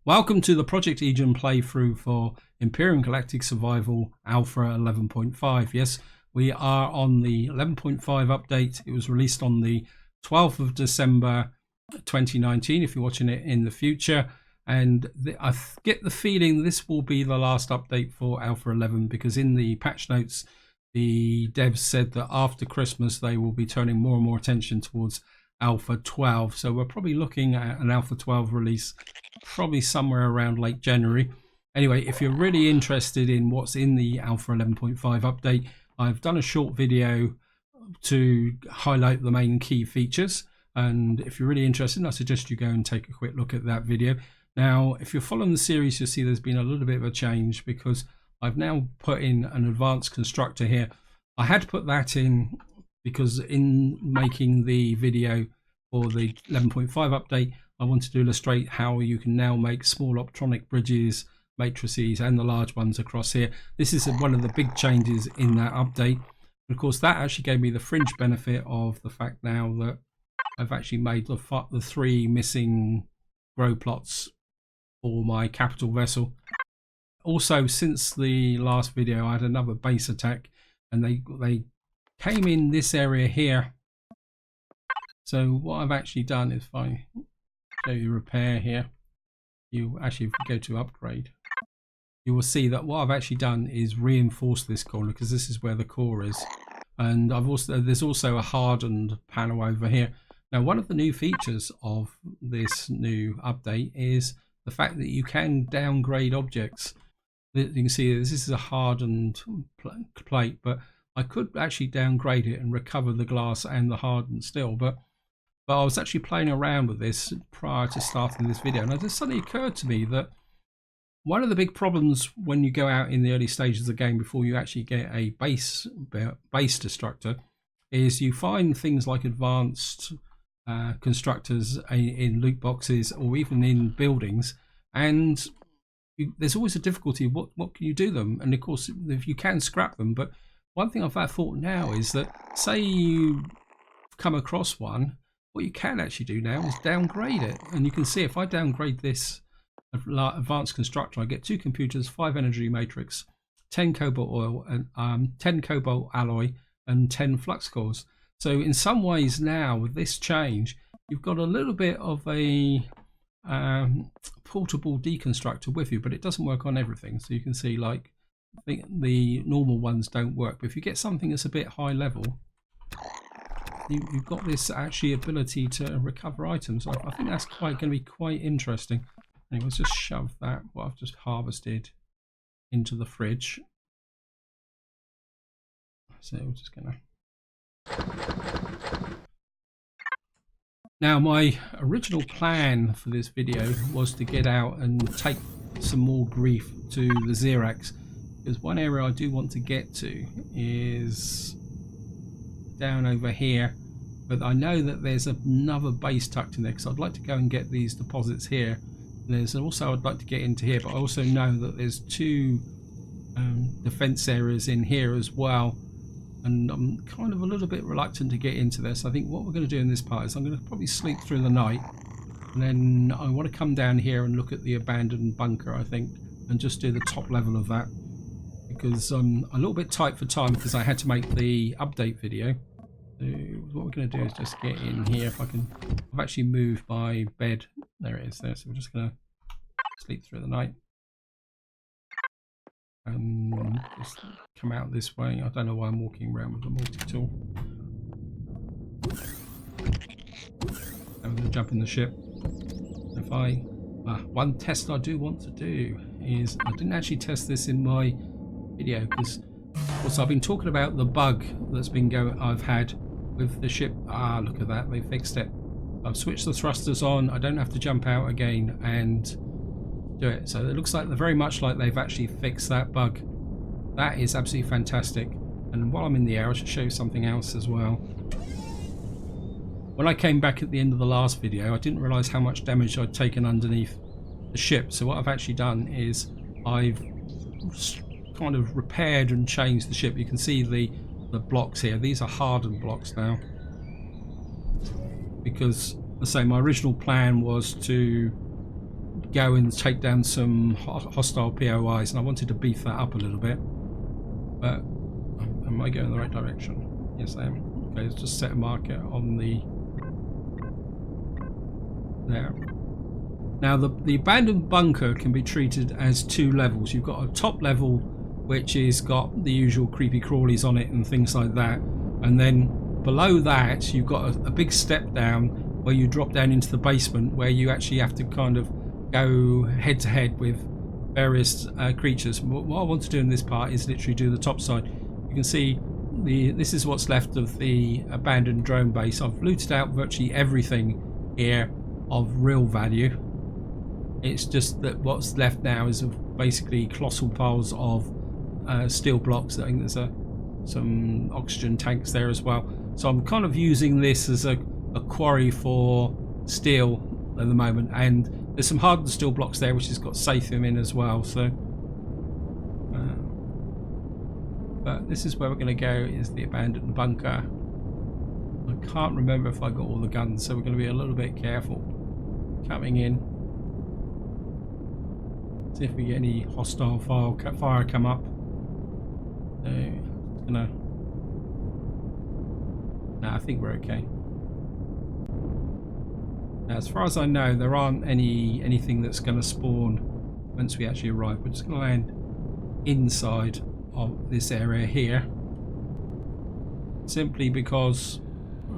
Welcome to the Project Aegon playthrough for Empyrion Galactic Survival Alpha 11.5. Yes, we are on the 11.5 update. It was released on the 12th of December 2019 if you're watching it in the future. And I get the feeling this will be the last update for Alpha 11 because in the patch notes, the devs said that after Christmas they will be turning more and more attention towards Alpha 12. So we're probably looking at an Alpha 12 release probably somewhere around late January. Anyway, if you're really interested in what's in the Alpha 11.5 update, I've done a short video to highlight the main key features. And if you're really interested, I suggest you go and take a quick look at that video. Now, if you're following the series, you'll see there's been a little bit of a change because I've now put in an advanced constructor here. I had to put that in because in making the video for the 11.5 update, I wanted to illustrate how you can now make small optronic bridges, matrices, and the large ones across here. This is one of the big changes in that update. And of course, that actually gave me the fringe benefit of the fact now that I've actually made the three missing grow plots for my capital vessel. Also, since the last video, I had another base attack, and they came in this area here. So what I've actually done is, if I show you repair here, you actually, if you go to upgrade, you will see that what I've actually done is reinforce this corner because this is where the core is. And there's also a hardened panel over here. Now, one of the new features of this new update is the fact that you can downgrade objects. You can see this is a hardened plate, but I could actually downgrade it and recover the glass and the hardened steel. But I was actually playing around with this prior to starting this video, and it just suddenly occurred to me that one of the big problems when you go out in the early stages of the game before you actually get a base destructor is you find things like advanced constructors in loot boxes or even in buildings, and there's always a difficulty. What can you do them? And of course, if you can scrap them, but one thing I've thought now is that say you come across one, what you can actually do now is downgrade it. And you can see if I downgrade this advanced constructor, I get 2 computers, 5 energy matrix, 10 cobalt oil, and 10 cobalt alloy, and 10 flux cores. So in some ways now with this change, you've got a little bit of a portable deconstructor with you, but it doesn't work on everything. So you can see like the normal ones don't work, but if you get something that's a bit high level, you've got this actually ability to recover items. I think that's going to be quite interesting. Anyway, let's just shove that what I've just harvested into the fridge. So we're just gonna. Now, my original plan for this video was to get out and take some more grief to the Xerax, because one area I do want to get to is down over here, but I know that there's another base tucked in there because I'd like to go and get these deposits here. There's also I'd like to get into here, but I also know that there's 2 defense areas in here as well, and I'm kind of a little bit reluctant to get into this. I think what we're going to do in this part is I'm going to probably sleep through the night, and then I want to come down here and look at the abandoned bunker, I think, and just do the top level of that, because I'm a little bit tight for time because I had to make the update video. So what we're going to do is just get in here. If I can, I've actually moved my bed. There it is there. So we're just going to sleep through the night and just come out this way. I don't know why I'm walking around with the multi-tool. I'm going to jump in the ship. If I one test I do want to do is I didn't actually test this in my video because also I've been talking about the bug that's been I've had with the ship. Look at that, they fixed it. I've switched the thrusters on, I don't have to jump out again and do it. So it looks like they're very much like they've actually fixed that bug. That is absolutely fantastic. And while I'm in the air, I should show you something else as well. When I came back at the end of the last video, I didn't realise how much damage I'd taken underneath the ship. So what I've actually done is I've kind of repaired and changed the ship. You can see the blocks here. These are hardened blocks now, because I say my original plan was to go and take down some hostile POIs, and I wanted to beef that up a little bit. But am I going in the right direction? Yes, I am. Okay, let's just set a marker on the there. Now the abandoned bunker can be treated as 2 levels. You've got a top level which is got the usual creepy crawlies on it and things like that, and then below that you've got a big step down where you drop down into the basement, where you actually have to kind of go head to head with various creatures. What I want to do in this part is literally do the top side. You can see this is what's left of the abandoned drone base. I've looted out virtually everything here of real value. It's just that what's left now is of basically colossal piles of steel blocks. I think there's some oxygen tanks there as well. So I'm kind of using this as a quarry for steel at the moment, and there's some hardened steel blocks there which has got Sathium in as well. So but this is where we're going to go, is the abandoned bunker. I can't remember if I got all the guns, so we're going to be a little bit careful coming in. See if we get any hostile fire come up. So it's gonna. No, I think we're okay. Now, as far as I know, there aren't anything that's going to spawn once we actually arrive. We're just going to land inside of this area here, simply because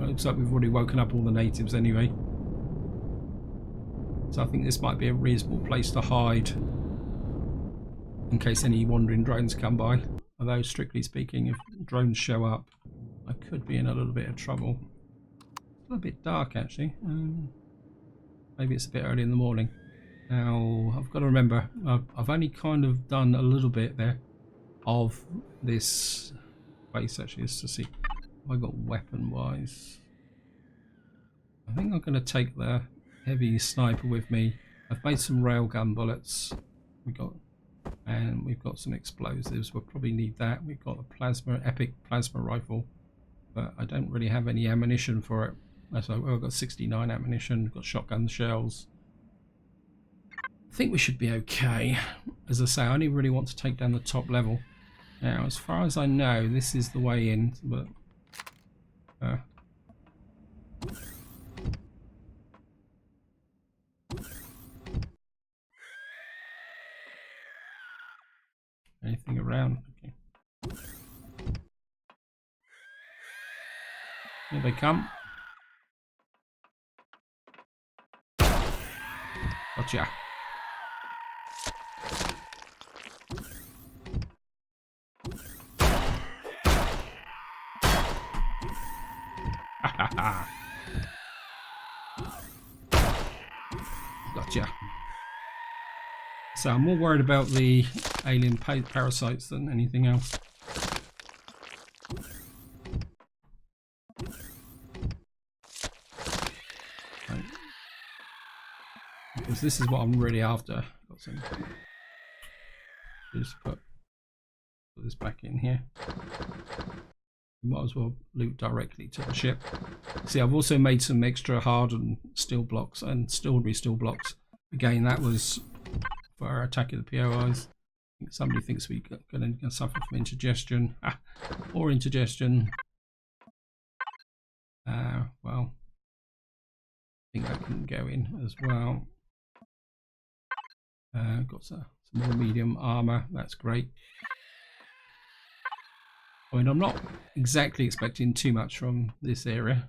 it looks like we've already woken up all the natives anyway. So I think this might be a reasonable place to hide in case any wandering drones come by. Although, strictly speaking, if drones show up, I could be in a little bit of trouble. It's a little bit dark, actually. Maybe it's a bit early in the morning. Now, I've got to remember, I've only kind of done a little bit there of this place, actually, just to see if I got weapon-wise. I think I'm going to take the heavy sniper with me. I've made some railgun bullets. We've got some explosives. We'll probably need that. We've got a epic plasma rifle, but I don't really have any ammunition for it. So I've got 69 ammunition. Got shotgun shells. I think we should be okay. As I say, I only really want to take down the top level. Now, as far as I know, this is the way in, but anything around? Okay. Here they come. Gotcha. Gotcha. So I'm more worried about the alien parasites than anything else. Right. Because this is what I'm really after. Got some. Just put this back in here. Might as well loot directly to the ship. See, I've also made some extra hardened steel blocks and strawberry steel blocks. Again, that was for our attack of the POIs. I think somebody thinks we're going to suffer from indigestion. Or indigestion. Well, I think that can go in as well. Got some more medium armor. That's great. I mean, I'm not exactly expecting too much from this area.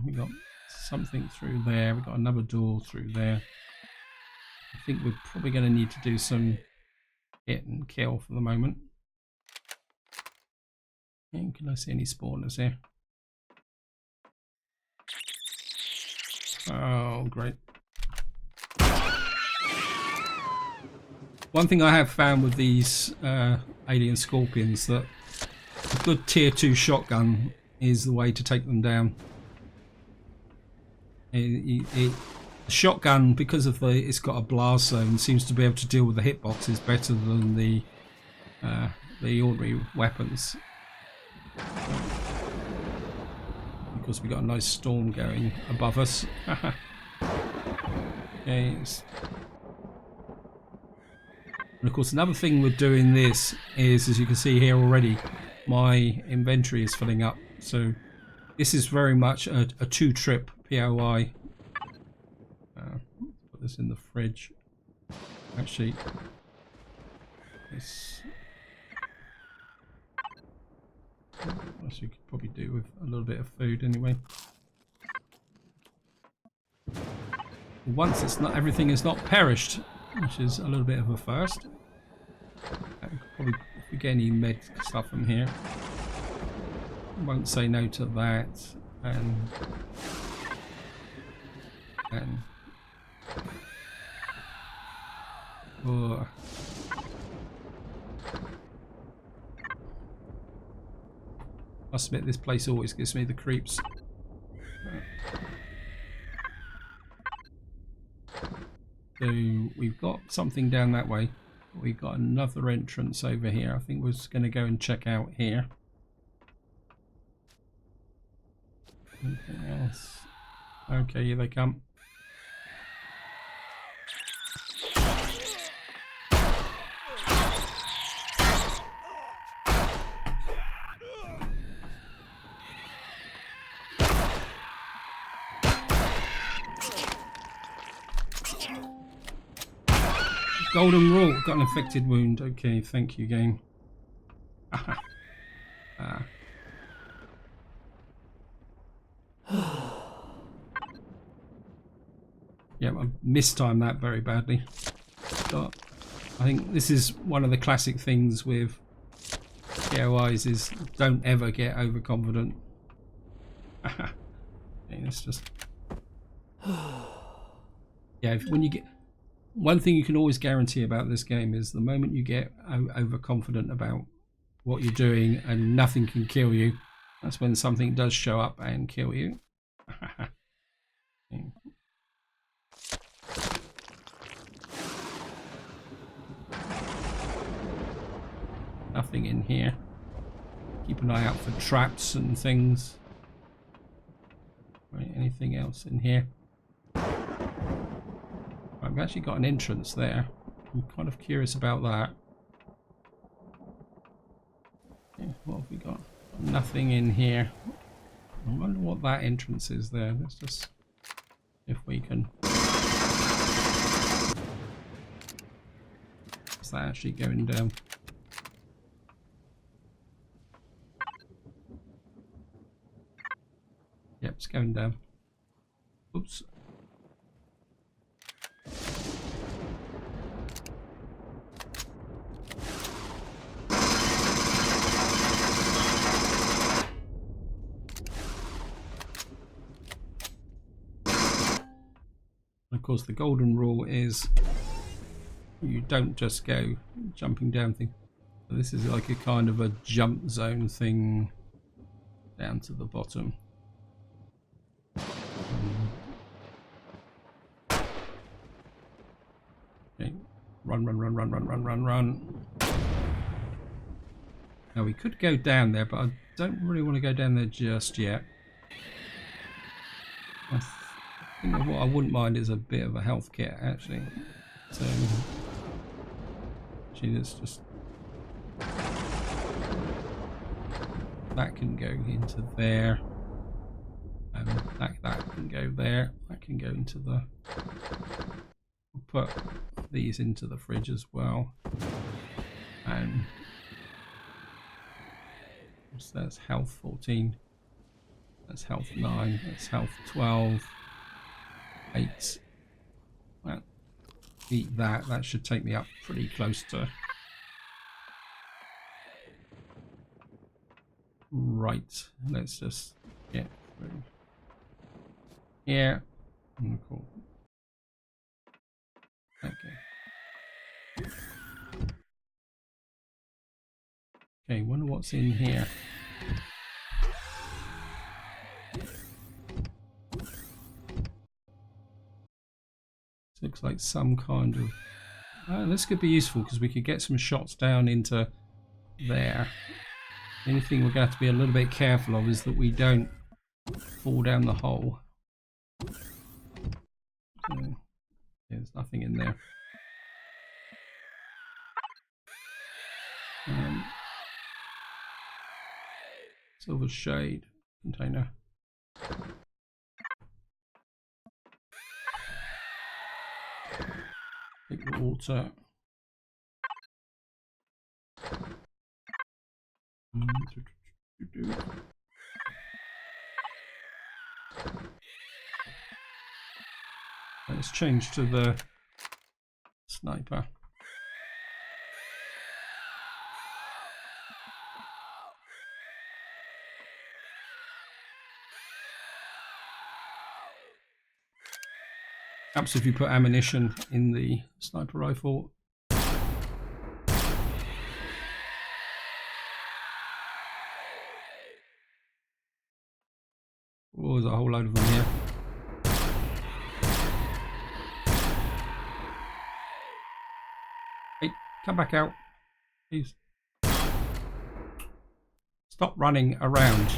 We got something through there. We got another door through there. I think we're probably going to need to do some hit and kill for the moment. And can I see any spawners here? Oh, great. One thing I have found with these alien scorpions, that a good tier 2 shotgun is the way to take them down. The shotgun, because of it's got a blast zone, seems to be able to deal with the hitboxes better than the ordinary weapons. Because we got a nice storm going above us. Okay. And of course, another thing with doing this is, as you can see here already, my inventory is filling up. So this is very much a two-trip POI. Put this in the fridge. Actually, this you could probably do with a little bit of food anyway. Once it's not, everything is not perished, which is a little bit of a first. Probably if we get any med stuff from here, won't say no to that. And oh. Must admit, this place always gives me the creeps. So we've got something down that way. We've got another entrance over here. I think we're just going to go and check out here. Anything else? Okay, here they come. Golden rule, got an infected wound. Okay, thank you, game. Yeah, I mistimed that very badly. But I think this is one of the classic things with POIs is don't ever get overconfident. Okay, it's just yeah. When you get one thing you can always guarantee about this game is the moment you get overconfident about what you're doing and nothing can kill you, that's when something does show up and kill you. Nothing in here. Keep an eye out for traps and things. Right, anything else in here? I've actually got an entrance there. I'm kind of curious about that. Yeah, what have we got? Nothing in here. I wonder what that entrance is there. Let's just if we can. Is that actually going down? Yep, it's going down. Oops. Of course, the golden rule is you don't just go jumping down thing. So this is like a kind of a jump zone thing down to the bottom. Okay, run. Now we could go down there, but I don't really want to go down there just yet. I think what I wouldn't mind is a bit of a health kit, actually. So, actually, let's just that can go into there, and that can go there. That can go into the. We'll put these into the fridge as well, and so that's health 14. That's health 9. That's health 12. 8. Well, eat that. That should take me up pretty close to. Right. Let's just get through. Yeah. Cool. Okay. Okay. Wonder what's in here. Looks like some kind of this could be useful because we could get some shots down into there. The only thing we're going to have to be a little bit careful of is that we don't fall down the hole. So There's nothing in there. Silver shade container. Take the water. Let's change to the sniper. Perhaps if you put ammunition in the sniper rifle. Oh, there's a whole load of them here. Hey, come back out, please. Stop running around.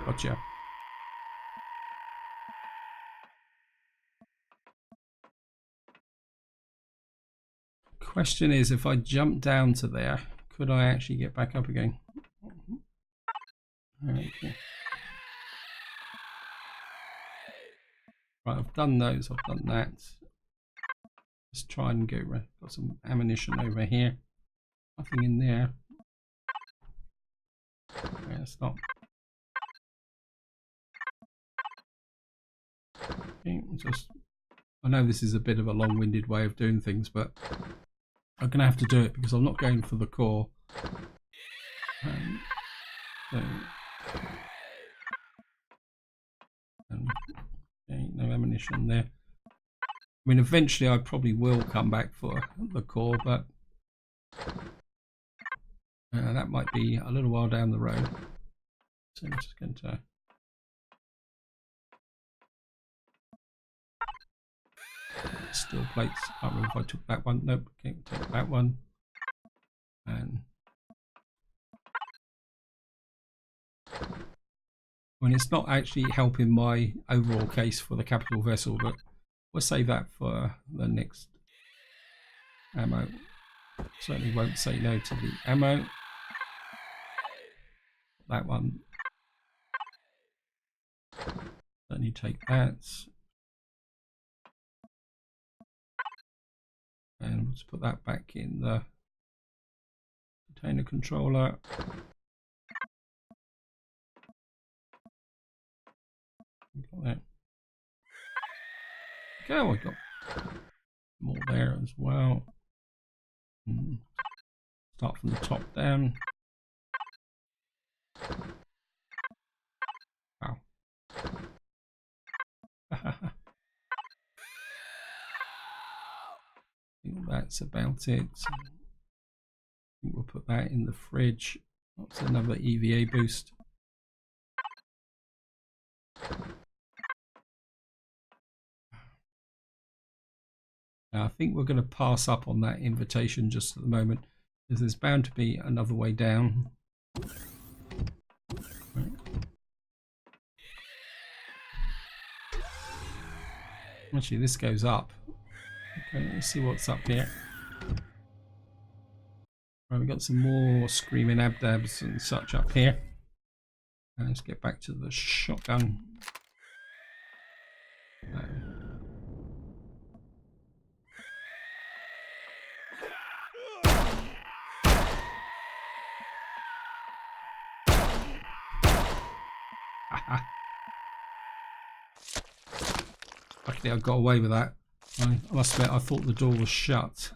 Gotcha. Question is, if I jump down to there, could I actually get back up again? Okay. Right, I've done those, I've done that. Let's try and go. Got some ammunition over here. Nothing in there. Yeah, stop. Okay, I know this is a bit of a long-winded way of doing things, but I'm going to have to do it because I'm not going for the core. So, okay, no ammunition there. I mean, eventually I probably will come back for the core, but that might be a little while down the road. So I'm just going to steel plates. I can't remember if I took that one. Nope, can't take that one. And I mean, it's not actually helping my overall case for the capital vessel, but we'll save that for the next ammo. Certainly won't say no to the ammo. That one. Certainly take that. And let's put that back in the container controller. Got that. Okay, we got more there as well. Start from the top down. Wow. I think that's about it. I think we'll put that in the fridge. That's another EVA boost. Now, I think we're going to pass up on that invitation just at the moment, because there's bound to be another way down. Right. Actually, this goes up. Okay, let's see what's up here. Right, we've got some more screaming abdabs and such up here. Let's get back to the shotgun. Luckily I got away with that. I must admit, I thought the door was shut.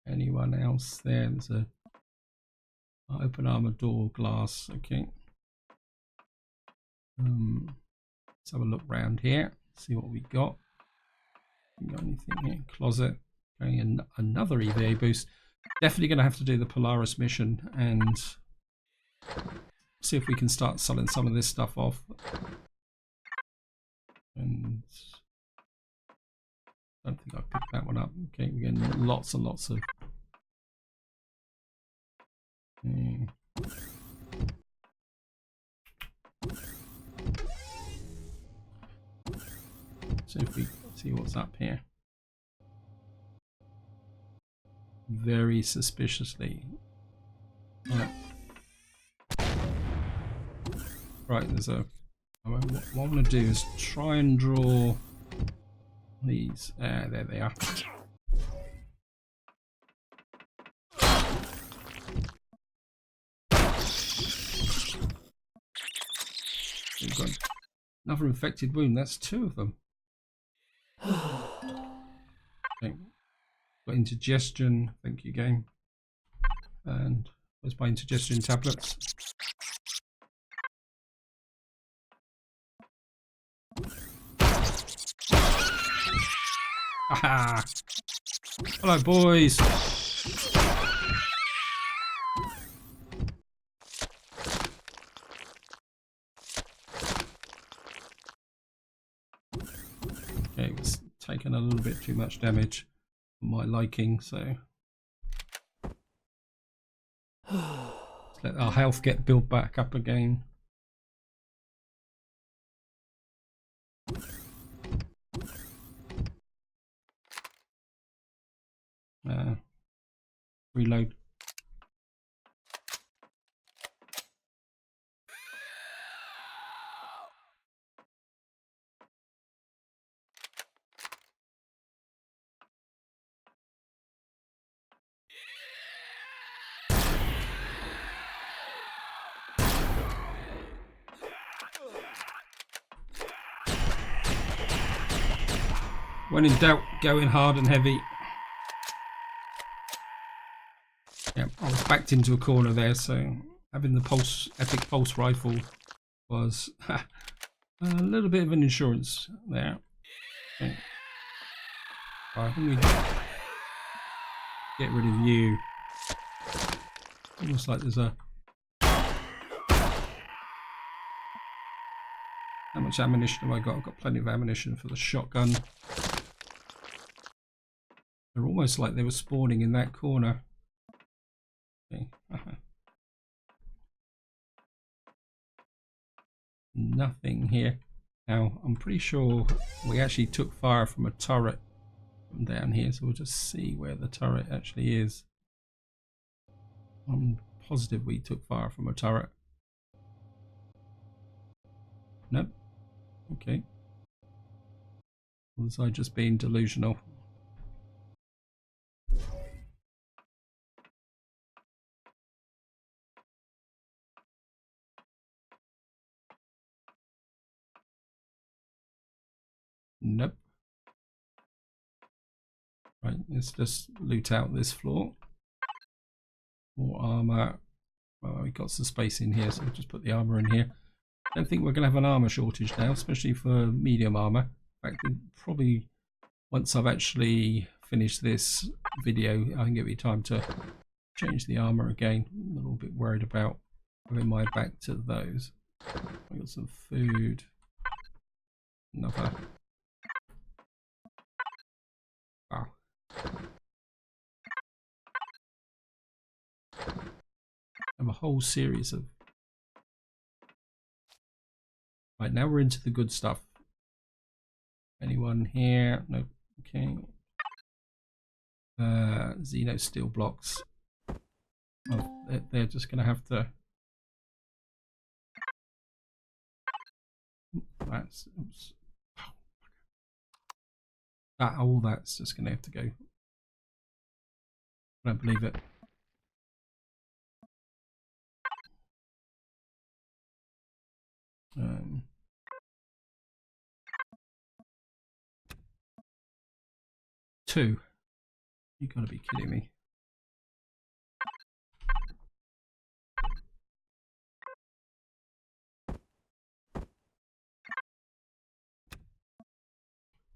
Anyone else there? There's a open armor door glass. Okay. Let's have a look round here. See what we got. Got anything here? Closet. Okay, and another EVA boost. Definitely going to have to do the Polaris mission and see if we can start selling some of this stuff off. And Don't think I picked that one up. Okay, we're getting lots and lots of. So if we see what's up here. Very suspiciously. Right, there's a. What I want to do is try and draw these. There they are. We've got another infected wound. That's 2 of them. Okay. Got indigestion. Thank you, game. And where's my indigestion tablets? Aha! Hello, boys. Okay, it was taking a little bit too much damage for my liking, so let's let our health get built back up again. Reload. When in doubt, go in hard and heavy. Yeah, I was backed into a corner there, so having the epic pulse rifle was a little bit of an insurance there. Okay. Right, I think we get rid of you. Almost like there's a. How much ammunition have I got? I've got plenty of ammunition for the shotgun. They're almost like they were spawning in that corner. Okay. Nothing here. Now, I'm pretty sure we actually took fire from a turret from down here, so we'll just see where the turret actually is. I'm positive we took fire from a turret. Nope. Okay. Was I just being delusional? Nope. Right, let's just loot out this floor. More armor. Well, we've got some space in here, so we'll just put the armor in here. I don't think we're going to have an armor shortage now, especially for medium armor. In fact, probably once I've actually finished this video, I think it'll be time to change the armor again. I'm a little bit worried about having my back to those. I've got some food. Another. Wow. I have a whole series of. Right, now we're into the good stuff. Anyone here? Nope. Okay. Xeno steel blocks. Oh, they're just going to have to. That's. Oops. All that's just going to have to go. I don't believe it. Two. You gotta be kidding me.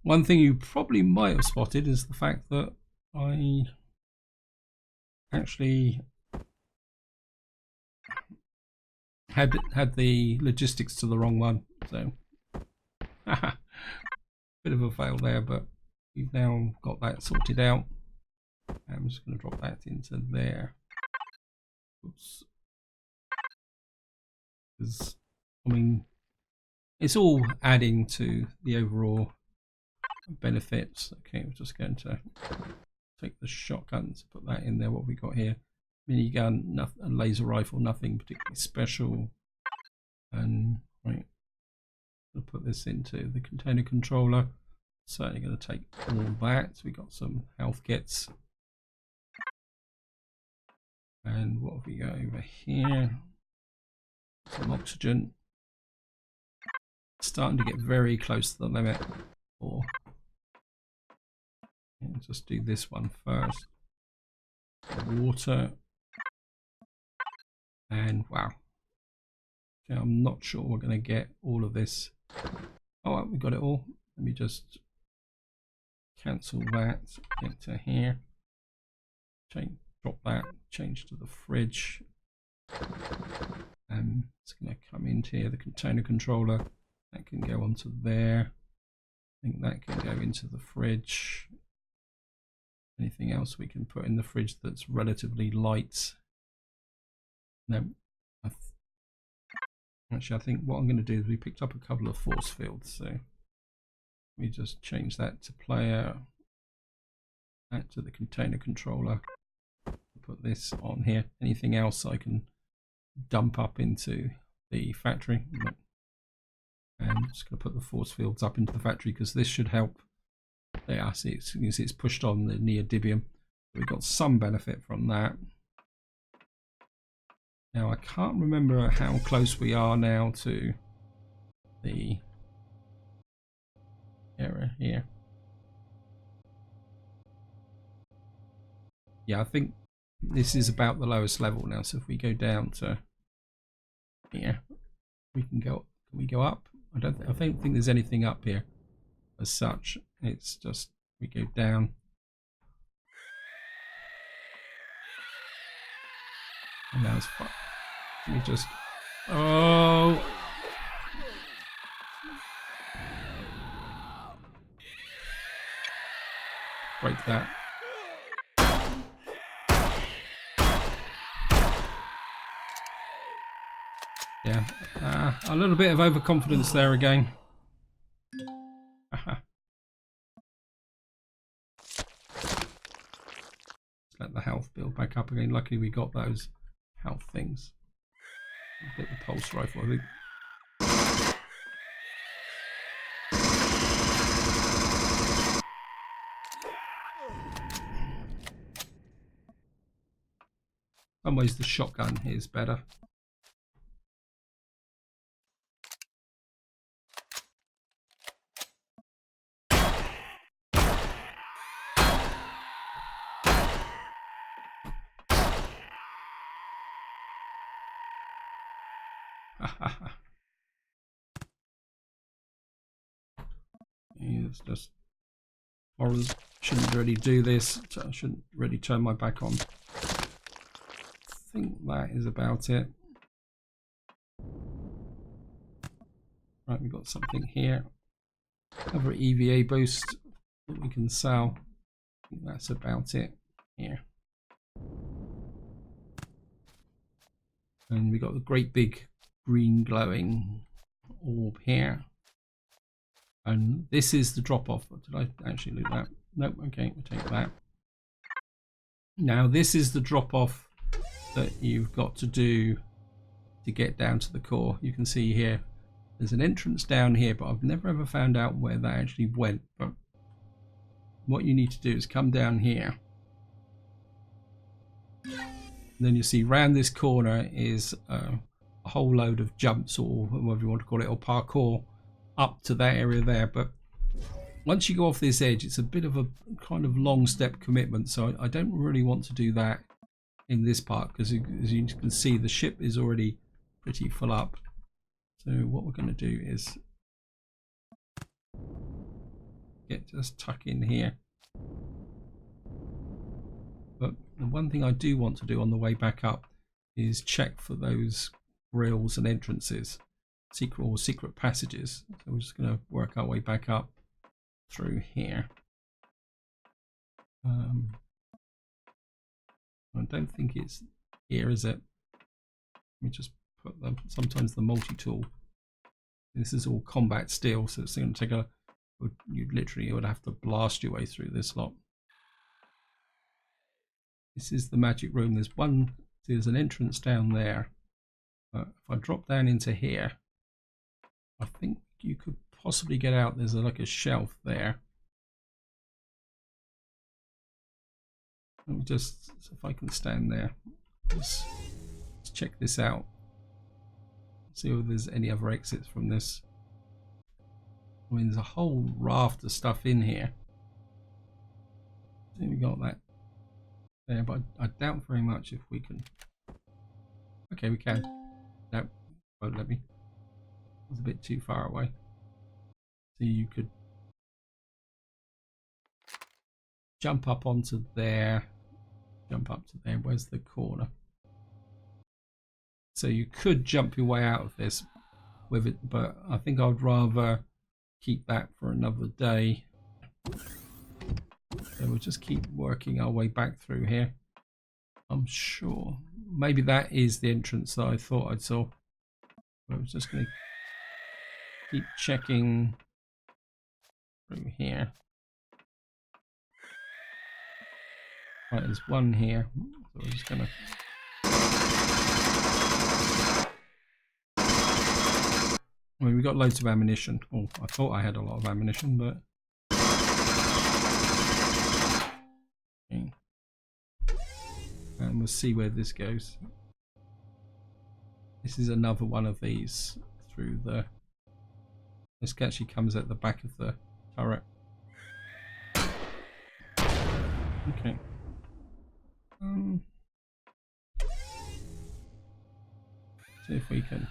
One thing you probably might have spotted is the fact that I actually had the logistics to the wrong one, so bit of a fail there, but we've now got that sorted out. I'm just going to drop that into there. Oops. Because, I mean, it's all adding to the overall benefits. Okay, we're just going to take the shotgun to put that in there. What have we got here? Minigun, nothing, a laser rifle, nothing particularly special. And right, I'll put this into the container controller. Certainly going to take all that. We got some health kits. And what have we got over here? Some oxygen. Starting to get very close to the limit. Or just do this one first. Water. And wow. Okay, I'm not sure we're going to get all of this. Oh, we got it all. Let me just cancel that. Get to here. Drop that. Change to the fridge. It's going to come into here. The container controller. That can go onto there. I think that can go into the fridge. Anything else we can put in the fridge that's relatively light? No. Actually, I think what I'm going to do is we picked up a couple of force fields. So let me just change that to player. That to the container controller. Put this on here. Anything else I can dump up into the factory? No. And I'm just going to put the force fields up into the factory because this should help. There, see, you can see it's pushed on the neodymium. We've got some benefit from that. Now I can't remember how close we are now to the area here. Yeah, I think this is about the lowest level now. So if we go down to here, we can go. Can we go up? I don't think there's anything up here as such. It's just we go down. And now it's fine. Let me just. Oh. Break that. Yeah, a little bit of overconfidence there again. Let the health build back up again. Luckily we got those health things. A bit of the pulse rifle, I think. In some ways the shotgun is better. It's just horrors. Shouldn't really do this. I shouldn't really turn my back on. I think that is about it. Right, we've got something here. Another EVA boost that we can sell. I think that's about it here. And we got the great big green glowing orb here. And this is the drop off. Did I actually loot that? Nope. Okay, we'll take that. Now this is the drop off that you've got to do to get down to the core. You can see here there's an entrance down here, but I've never ever found out where that actually went. But what you need to do is come down here. And then you see round this corner is a whole load of jumps, or whatever you want to call it, or parkour up to that area there. But once you go off this edge, it's a bit of a kind of long step commitment, so I don't really want to do that in this part, because as you can see the ship is already pretty full up. So what we're going to do is just tuck in here. But the one thing I do want to do on the way back up is check for those grills and entrances, secret passages. So we're just going to work our way back up through here. I don't think it's here, is it? Let me just put sometimes the multi-tool. This is all combat steel, so it's going to take you literally would have to blast your way through this lot. This is the magic room. There's an entrance down there. If I drop down into here, I think you could possibly get out. There's like a shelf there. Let me just, if I can stand there, let's check this out. See if there's any other exits from this. I mean, there's a whole raft of stuff in here. I think we got that there, but I doubt very much if we can. Okay, we can. No, won't let me. It's a bit too far away. So you could jump up onto there, jump up to there. Where's the corner? So you could jump your way out of this with it, but I think I'd rather keep that for another day. So we'll just keep working our way back through here. I'm sure maybe that is the entrance that I thought I saw. I was just going to keep checking through here. Right, there's one here. So we're just going to. I mean, we got loads of ammunition. Oh, I thought I had a lot of ammunition, but. Okay. And we'll see where this goes. This is another one of these through the. This actually comes at the back of the turret. Okay. See if we can.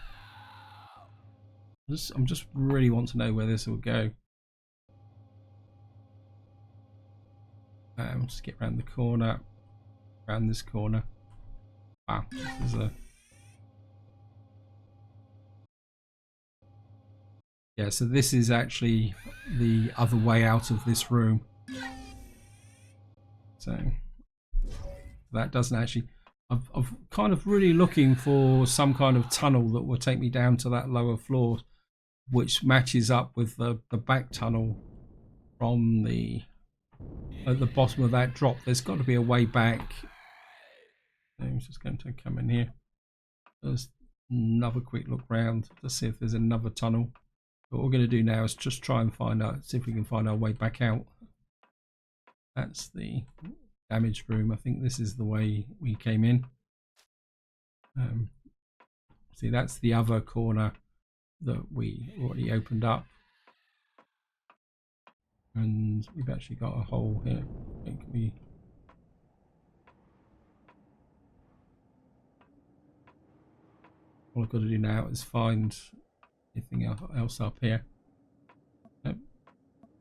I'm just really want to know where this will go. Just get around the corner, around this corner. Wow, this is a. Yeah, so this is actually the other way out of this room. So that doesn't actually. I've kind of really looking for some kind of tunnel that will take me down to that lower floor, which matches up with the back tunnel from at the bottom of that drop. There's got to be a way back. I'm just going to come in here. There's another quick look round to see if there's another tunnel. What we're going to do now is just try and find out, see if we can find our way back out. That's the damaged room. I think this is the way we came in. See, that's the other corner that we already opened up. And we've actually got a hole here. I think all I've got to do now is find anything else up here. Nope.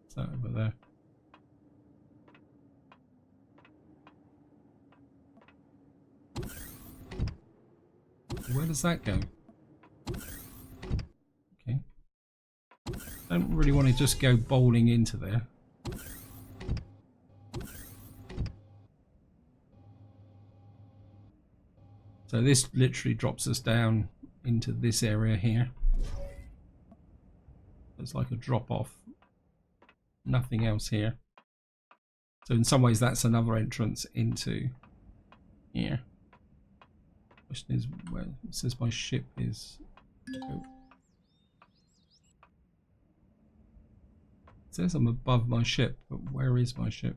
It's that over there. Where does that go? Okay. Don't really want to just go bowling into there. So this literally drops us down into this area here. It's like a drop off. Nothing else here. So in some ways that's another entrance into here. Question is where it says my ship is. Oh. It says I'm above my ship, but where is my ship?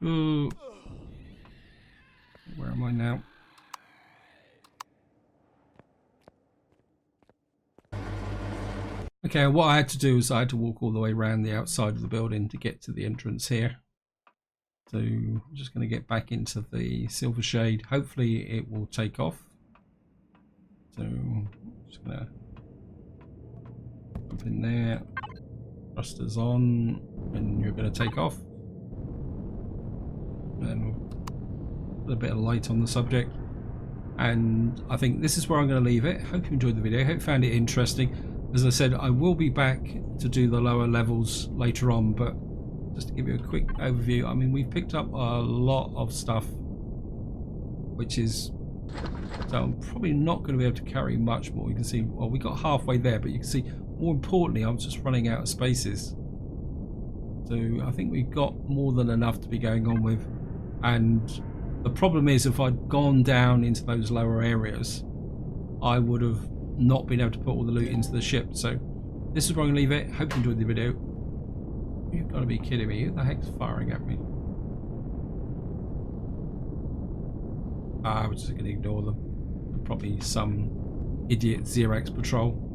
Ooh. Where am I now? Okay, what I had to do is I had to walk all the way around the outside of the building to get to the entrance here. So I'm just going to get back into the silver shade. Hopefully it will take off. So I'm just going to jump in there. Thrusters on, and you're going to take off. And we'll put a bit of light on the subject. And I think this is where I'm going to leave it. Hope you enjoyed the video. Hope you found it interesting. As I said, I will be back to do the lower levels later on, but just to give you a quick overview, I mean, we've picked up a lot of stuff, which is, so I'm probably not going to be able to carry much more. You can see, well, we got halfway there, but you can see, more importantly, I'm just running out of spaces. So I think we've got more than enough to be going on with. And the problem is, if I'd gone down into those lower areas, I would have not been able to put all the loot into the ship. So this is where I'm going to leave it. Hope you enjoyed the video. You've got to be kidding me. Who the heck's firing at me? We're just going to ignore them. Probably some idiot Xerox patrol.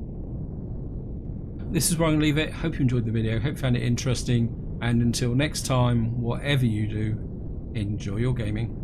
This is where I'm going to leave it. Hope you enjoyed the video. Hope you found it interesting. And until next time, whatever you do, enjoy your gaming.